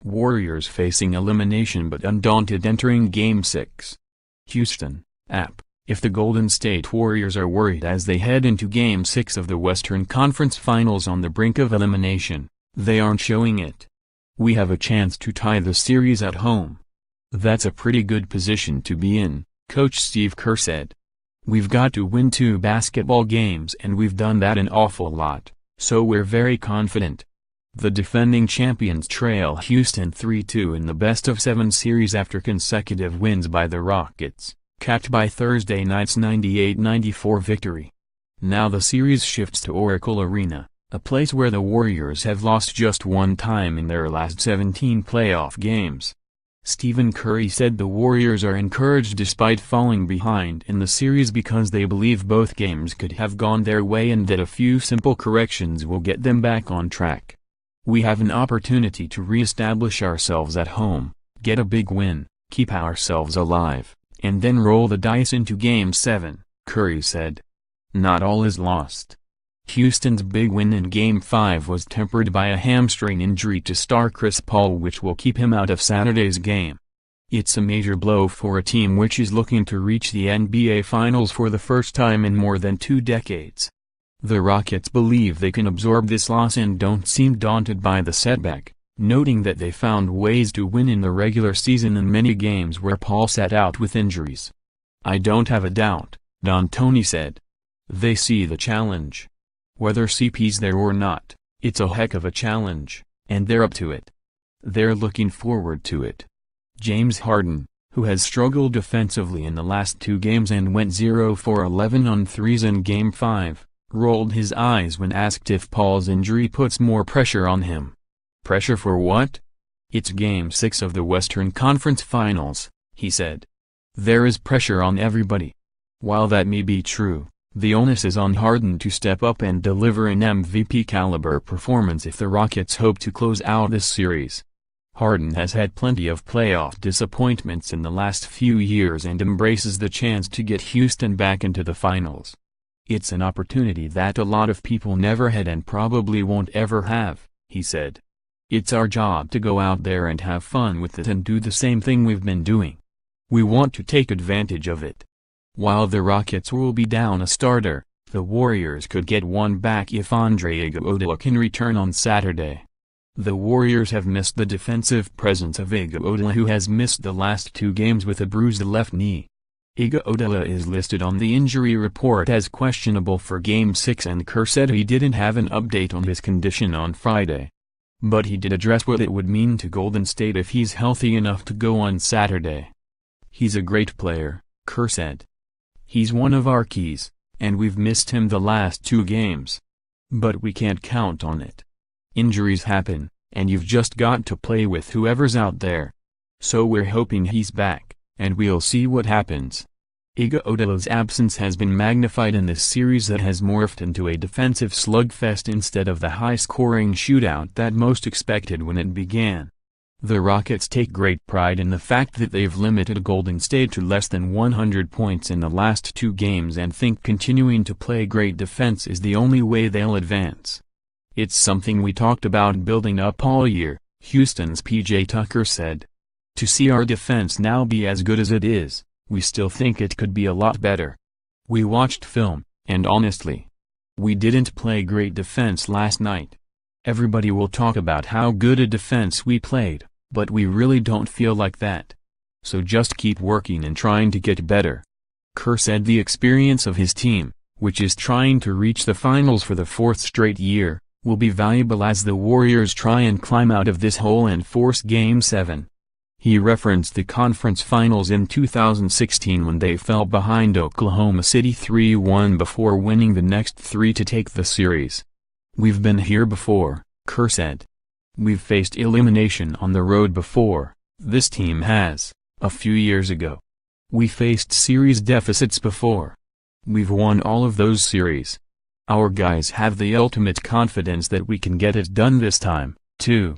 Warriors facing elimination but undaunted entering Game 6. Houston, app. If the Golden State Warriors are worried as they head into Game 6 of the Western Conference Finals on the brink of elimination, they aren't showing it. We have a chance to tie the series at home. That's a pretty good position to be in, Coach Steve Kerr said. We've got to win 2 basketball games and we've done that an awful lot, so we're very confident. The defending champions trail Houston 3-2 in the best-of-7 series after consecutive wins by the Rockets, capped by Thursday night's 98-94 victory. Now the series shifts to Oracle Arena, a place where the Warriors have lost just one time in their last 17 playoff games. Stephen Curry said the Warriors are encouraged despite falling behind in the series because they believe both games could have gone their way and that a few simple corrections will get them back on track. We have an opportunity to re-establish ourselves at home, get a big win, keep ourselves alive, and then roll the dice into Game 7, Curry said. Not all is lost. Houston's big win in Game 5 was tempered by a hamstring injury to star Chris Paul, which will keep him out of Saturday's game. It's a major blow for a team which is looking to reach the NBA Finals for the first time in more than 2 decades. The Rockets believe they can absorb this loss and don't seem daunted by the setback, noting that they found ways to win in the regular season in many games where Paul sat out with injuries. I don't have a doubt, D'Antoni said. They see the challenge. Whether CP's there or not, it's a heck of a challenge, and they're up to it. They're looking forward to it. James Harden, who has struggled defensively in the last 2 games and went 0 for 11 on threes in Game 5, rolled his eyes when asked if Paul's injury puts more pressure on him. Pressure for what? It's Game 6 of the Western Conference Finals, he said. There is pressure on everybody. While that may be true, the onus is on Harden to step up and deliver an MVP-caliber performance if the Rockets hope to close out this series. Harden has had plenty of playoff disappointments in the last few years and embraces the chance to get Houston back into the finals. It's an opportunity that a lot of people never had and probably won't ever have, he said. It's our job to go out there and have fun with it and do the same thing we've been doing. We want to take advantage of it. While the Rockets will be down a starter, the Warriors could get one back if Andre Iguodala can return on Saturday. The Warriors have missed the defensive presence of Iguodala, who has missed the last 2 games with a bruised left knee. Iguodala is listed on the injury report as questionable for Game 6, and Kerr said he didn't have an update on his condition on Friday. But he did address what it would mean to Golden State if he's healthy enough to go on Saturday. He's a great player, Kerr said. He's one of our keys, and we've missed him the last 2 games. But we can't count on it. Injuries happen, and you've just got to play with whoever's out there. So we're hoping he's back, and we'll see what happens. Iguodala's absence has been magnified in this series that has morphed into a defensive slugfest instead of the high-scoring shootout that most expected when it began. The Rockets take great pride in the fact that they've limited Golden State to less than 100 points in the last 2 games and think continuing to play great defense is the only way they'll advance. It's something we talked about building up all year, Houston's PJ Tucker said. To see our defense now be as good as it is, we still think it could be a lot better. We watched film, and honestly, we didn't play great defense last night. Everybody will talk about how good a defense we played, but we really don't feel like that. So just keep working and trying to get better. Kerr said the experience of his team, which is trying to reach the finals for the 4th straight year, will be valuable as the Warriors try and climb out of this hole and force Game 7. He referenced the conference finals in 2016 when they fell behind Oklahoma City 3-1 before winning the next 3 to take the series. We've been here before, Kerr said. We've faced elimination on the road before, this team has, a few years ago. We faced series deficits before. We've won all of those series. Our guys have the ultimate confidence that we can get it done this time, too.